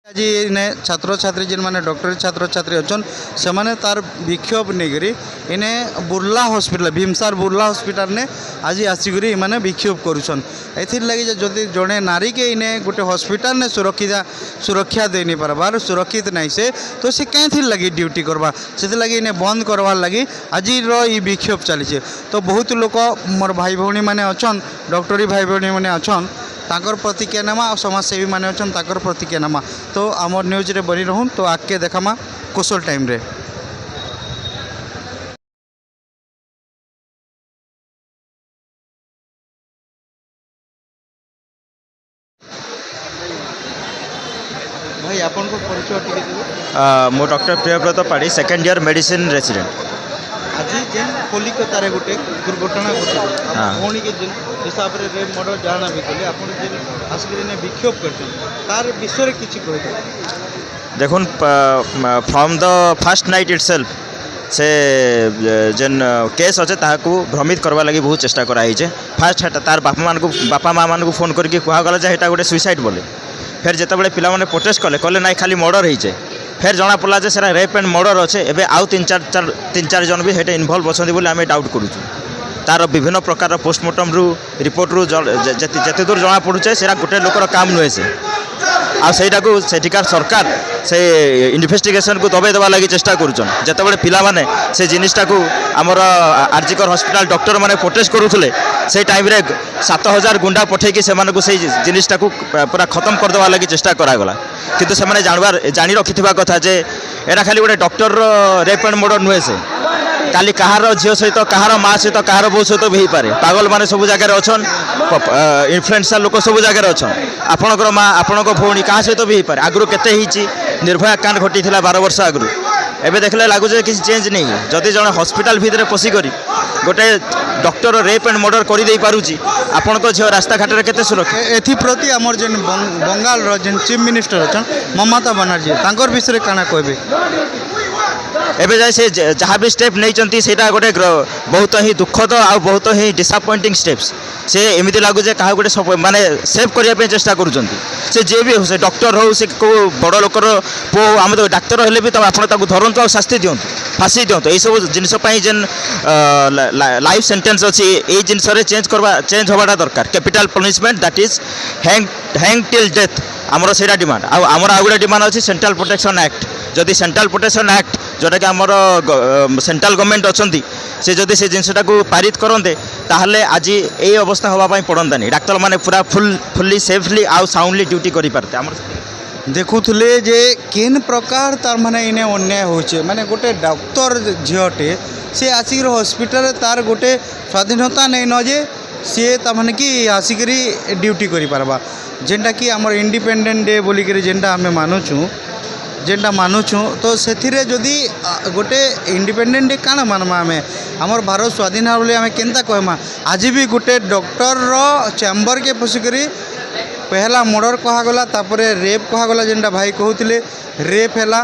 आज इने छात्र छात्री जिन मैंने डॉक्टरी छात्र छात्री अच्छन से माने तार विक्षोभ नहीं इने बुर्ला हॉस्पिटल भीमसार बुर्ला हॉस्पिटल ने आज आसिक मैंने विक्षोभ करुछन एथिर लगी जदि जड़े नारी के इने गोटे हॉस्पिटल ने सुरक्षा दे नहीं पारबार सुरक्षित नहीं से तो से कहीं लगी ड्यूटी करवा से लगी इने बंद करवार लगी आज विक्षोभ चली तो बहुत लोग मोर भाई भौणी मैंने अच्छन डॉक्टरी भाई भौणी मैंने अच्छन ताकर प्रतिक्रिया नामा और समाजसेवी माने अच्छन ताकर प्रतिक्रिया नामा तो आमर न्यूज रे बनी रहूँ तो आगे देखामा कुशल टाइम रे। भाई आपन को परिचय टिके देबो। मो डॉक्टर प्रियव्रत पाड़ी सेकेंड ईयर मेडिसिन रेसिडेंट। आज जेन कलिकतार गोटे दुर्घटना घटी भौणी के जेन हिसाब रे रेप मर्डर जाना भी कले आपन जेन आसकर ने विक्षोभ करछन तार विषय रे किछि कहते देखुन from the first night itself से जेन केस अच्छे ताकू भ्रमित करवा लगी बहुत चेष्टा कराई फास्ट तार बापा माँ मान को फोन करके कहगला जे गोटे सुइसाइड बोले फिर जिते पिला माने प्रोटेस्ट कले कले ना खाली मर्डर होइचे फिर जना पड़ा जे सेरा रेप एंड मर्डर अच्छे एवं आउ तीन चार जन भी हेटे इनवल्व अच्छा बोली आम डाउट करूँ तार विभिन्न प्रकार पोस्टमार्टम रु रिपोर्ट रु जिते दूर जना पड़ुचे से गोटे लोकर काम नुहे से आईटा को सेठिकार सरकार से इन्वेस्टिगेशन को दबाई देवा लगी चेष्टा करुचन जिते पिला माने से जिनिसटा को आमर आरजिकर हॉस्पिटल डॉक्टर माने प्रोटेस्ट करुले से टाइम रे 7000 गुंडा पठेकी से जिनिसटा को पूरा खत्म करदेवा लगी चेष्टा करागला किंतु से जानी रखिथिबा कथा जे एटा खाली गोटे डॉक्टर रेप एंड मर्डर नुहे से काली कहार झील सहित कहार माँ सहित कहार बो सहित भी पारे पागल माने सब जगह अच्छन इन्फ्लुएंसर लोक सब जगह अच्छन आपणकर माँ आपणक भौणी क्या सहित भी पारे आगु केते निर्भया कांड घटी 12 वर्ष आगु एबे देखले लगुचे किसी चेंज नहीं जदि जड़े हॉस्पिटल भितर पशिक गोटे डॉक्टर रेप एंड मर्डर कर दे पारुची आपण को झील रास्ता घाट केते सुरक्षा एप्रति आमर जेन बंगाल जेन चीफ मिनिस्टर अच्छन ममता बनर्जी तांकर विषय काना कहबे एबे जाए से जहाँ भी स्टेप नहीं सेटा गोटे बहुत ही दुखद आ बहुत ही डिसअपॉइंटिंग स्टेप्स से एमती लगुचे क्या गोटे माने सेव करने चेष्टा करुँच से जे भी हो से डॉक्टर हो से को बड़ लोकर पु आम तो डाक्तर हेल्ले भी आप धरतु आ शास्ति दिंतु फाँसी दिंतु यही सब जिनपाई जेन लाइफ सेंटेंस अच्छी ये जिनस चेंज होगा दरकार capital punishment that is hang till death आमर से डिमांड आमर आ गए डिमांड अच्छी सेंट्रल प्रोटेक्शन एक्ट जदि सेंट्रल प्रोटेक्शन एक्ट जोटा कि आमर सेंट्रल गवर्नमेंट अच्छा से जदि से जिनटा को पारित करते ताहले आज ये अवस्था होगापाई पड़तानी डाक्तर माने पूरा फुल्ली सेफली आउ साउंडली ड्यूटी करि पारते आमर देखुले जे केन प्रकार तार माने इने अन्याय होचे माने गोटे डॉक्टर झीटे से आसिक हॉस्पिटल तार गोटे स्वाधीनता नहीं न जे सी ताने कि आसिक ड्यूटी करि पारबा जेनटा कि आमर इंडिपेंडेंट डे बोलिक जेनटा आम मानुछू तो से जदि गोटे इंडिपेंडेंट डे काण मानमा आम आमर भारत स्वाधीन बोली आम केनता कहमा आज भी गोटे डॉक्टर चैम्बर के पशिक पहला मर्डर कहगला तापर रेप कहगला जेनटा भाई कहते रेप है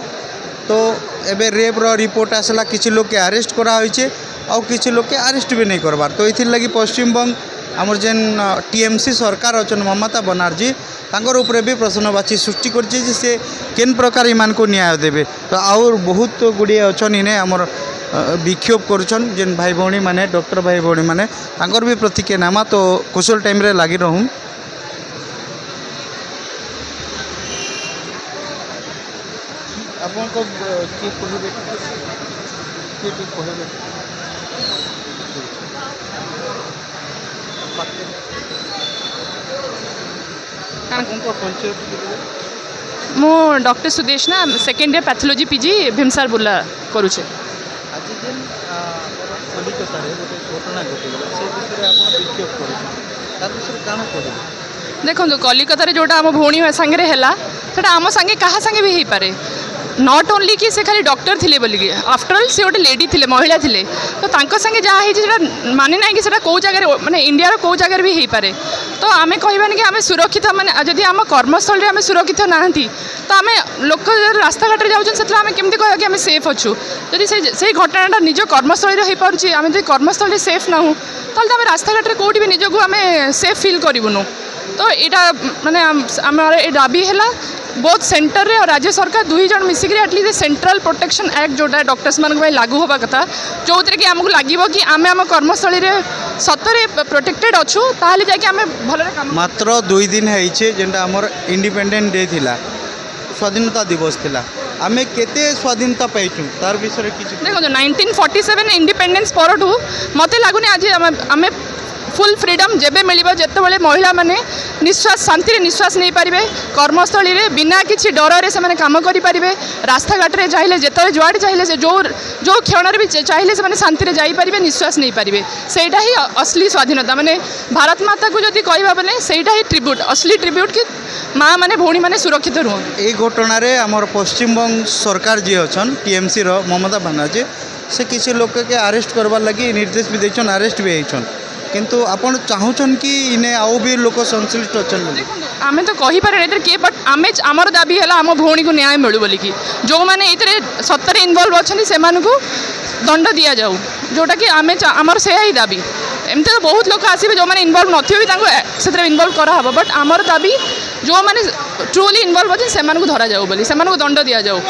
तो एबे रेप रो रिपोर्ट आसला किसी लोग के अरेस्ट करा होइछे और किसी लोग के अरेस्ट भी नहीं करबार तो इथिर लगी पश्चिमबंग आमर जेन टीएमसी सरकार अच्छन ममता बनर्जी तांकर ऊपर भी प्रश्नवाची सृष्टि करछे जे से केन प्रकार ईमान को न्याय देबे तो आउर बहुत गुड़िए अच्छन इने आमर विक्षोभ करुछन जेन भाई भौणी माने डॉक्टर भाई भौणी माने तांकर भी प्रतिक्रिया नामा तो कुशल टाइम रे लागी रहूँ। आपको किए कहबे किए कहबे मो doctor Sudeshna second year pathology PG VIMSAR Burla करुचे। आज जेन कलिकता रे गोटे घटना घटिगला से विषय आप विक्षोभ करूछन तार विषय काना कहबे देखो कलिकता रे जोटा आम भौणी सांगे है सेटा आम सांगे कहा सांगे भी हो पारे नॉट ओनली कि से खाली डॉक्टर थिले बोलिकी आफ्टर ऑल से गोटे लेडी थिले महिला थिले तो तांको संगे जहाँ होता माने ना कि सेटा कौ जगह माने इंडिया रो कौ जगह भी हो पारे तो आमे कहबानी कि आमे सुरक्षित माने जदि आम कर्मस्थल रे आमे सुरक्षित नाहंती तो आमे लोक रास्ता घाट जाऊँ से आमे केमती कह कि आमे सेफ अच्छू जदि से घटनाटा निज कर्मस्थल हो पारुछि आमे जदि कर्मस्थल सेफ ना हूँ ताहले आमे रास्ता घाट कौटी भी निजको आमे सेफ फिल करूँ तो यहाँ माने आमर ये दाबी है बोथ सेंटर रे और राज्य सरकार दुई जन मिसिक एटलिस्ट सेंट्रल प्रोटेक्शन एक्ट जोटा डॉक्टर्स मान लागू होगा कथा जो कि आमको लगे कि आम आम कर्मस्थली रे सतरे प्रोटेक्टेड अच्छु ताहले जाके आम भल काम मात्र 2 दिन है जेनटा आमर इंडिपेंडेंट डे थिला स्वाधीनता दिवस थिला आमे केते स्वाधीनता पाइछु तार विषय किछि देखो 1947 इंडिपेंडेंस परठू मते लागुनी आज आम फुल फ्रीडम जेबे मिलिबो जेतेबेले महिला माने निश्वास शांति निश्वास नहीं पारिबे कर्मस्थली रे बिना किछि डर रे से माने काम करि पारिबे रास्ता घाट रे चाहिले जेते जुआड चाहिले से जो क्षण रे भी चाहिले से माने शांति रे जाई पारिबे निश्वास नहीं पारिबे सेटा ही असली स्वाधीनता माने भारत माता को जदि कहबा बने सेटा ही ट्रिब्यूट असली ट्रिब्यूट कि माँ माने भौणी माने सुरक्षित रुह ए घटना रे हमर पश्चिम बंग सरकार जे अछन टीएमसी रो ममता बनर्जी से किसी लोक के अरेस्ट करबार लगी निर्देश भी देछन अरेस्ट भी हेछन किंतु आपण चाहूछन कि इने आउ भी लोक संश्लिष्ट अछन बोली आमे तो कहि पारे एतर के बट आमे हमर दाबी हला हम भौणी को न्याय मिलु बोली कि जो माने एतरे सत्तर इन्वॉल्व अछन से मानु को दंड दिया जाऊ जोटा कि आमे हमर से ही दाबी एमते तो बहुत लोक आसीबे जो माने इन्वॉल्व नथियो भी तांको सेतरे इन्वॉल्व करा हबो बट हमर दाबी जो माने ट्रूली इन्वॉल्व अछन से मानु को धरा जाऊ बोली से मानु को दंड दिया जाऊ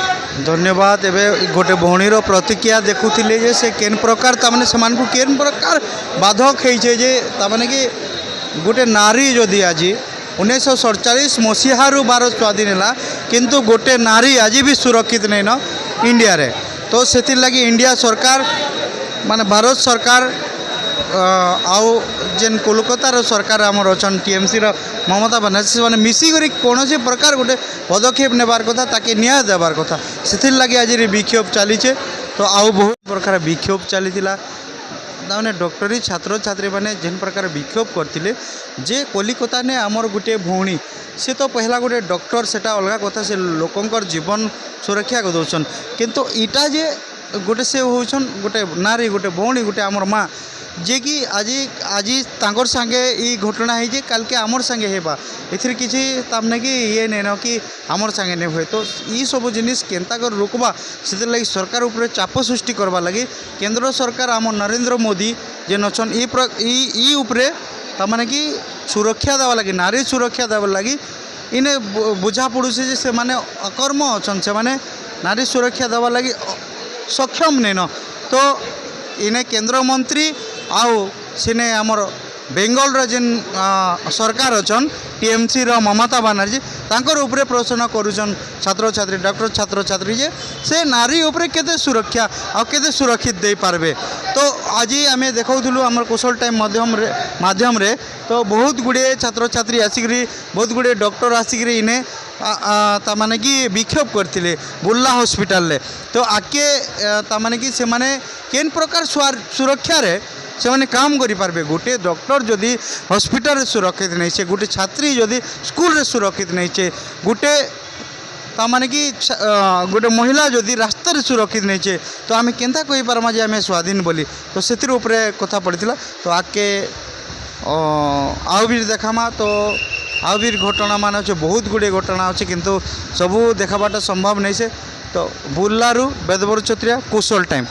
धन्यवाद एबे गोटे भौणीर प्रतिक्रिया देखुथिले जे से केन प्रकार तामाने समान को केन प्रकार बाधक हेइछे जे तामाने कि गोटे नारी जदि आज 1947 मसीहारू भारत स्वाधीन है किंतु गोटे नारी आज भी सुरक्षित नहीं न इंडिया रे तो से लगी इंडिया सरकार माने भारत सरकार आउ जेन कोलकातार सरकार आमर अच्छन टीएमसी ममता बनर्जी से मिसिक कौन प्रकार गोटे पदक्षेप नेबार कथा ताके न्याय देवार कथा से लगी आज विक्षोभ चलीचे तो आउ बहुत प्रकार विक्षोभ चली ताने डॉक्टरी छात्र छात्री मैंने जेन प्रकार विक्षोभ करते जे कलिकता ने आमर गोटे भौणी सी तो पहला गोटे डॉक्टर सेटा अलग कथा से लोकंकर जीवन सुरक्षा को दौन किंतु इटा जे गोटे से होचन गोटे नारी गोटे भौणी गोटे आमर माँ जे कि आज आज तांकर संगे ई घटना है जे कल के आमर संगे हेबा एथिर किछि तामने कि ये नहीं न कि आमर संगे नहीं हुए तो ई सब जिनिस केनता कर रोकबा से लगी सरकार ऊपर चाप सृष्टि करवा लगी केंद्र सरकार आम नरेंद्र मोदी जेन अछन ई उपरे तामाने कि सुरक्षा देवा लगी नारी सुरक्षा देवा लगी इने बुझा पड़ुছে जे से माने अकर्म अछन से माने नारी सुरक्षा देवा लगी सक्षम नहीं न तो इने केंद्र मंत्री आउ सिने आमर बेंगल जेन सरकार अछन टीएमसी ममता बनर्जी तांकर उपरे प्रश्न करुछन छात्र छात्री डॉक्टर छात्र छात्री जे से नारी उपरे केते सुरक्षा आ केते सुरक्षित दे पारबे तो आज आमे देखौथुलु हमर कुशल टाइम माध्यम रे तो बहुत गुड़े छात्र छात्री आसिकरी बहुत गुड़े डॉक्टर आसिकरी इने तामाने कि विक्षोभ करथिले बुर्ला हॉस्पिटल ले तो आके तामाने कि से माने केन प्रकार सुरक्षा रे से माने काम करि पारबे गोटे डॉक्टर जदि हॉस्पिटल सुरक्षित नहीं छे गोटे छात्री जदि स्कूल रे सुरक्षित नहीं छे गोटे तामाने कि गोटे महिला जदि रास्ता रे सुरक्षित नहीं छे तो आमे केनता कहि पारमा जे आमे स्वाधीन बोली तो सेतिर ऊपरे कथा पड़िथिला तो आके आउ भी देखामा तो आउ भी घटना मान अच्छे बहुत गुड़े घटना अच्छे किंतु सबू देखाबाटा संभव नहीं से तो बुर्लारू बेदबर छत्रिया कुशल टाइम।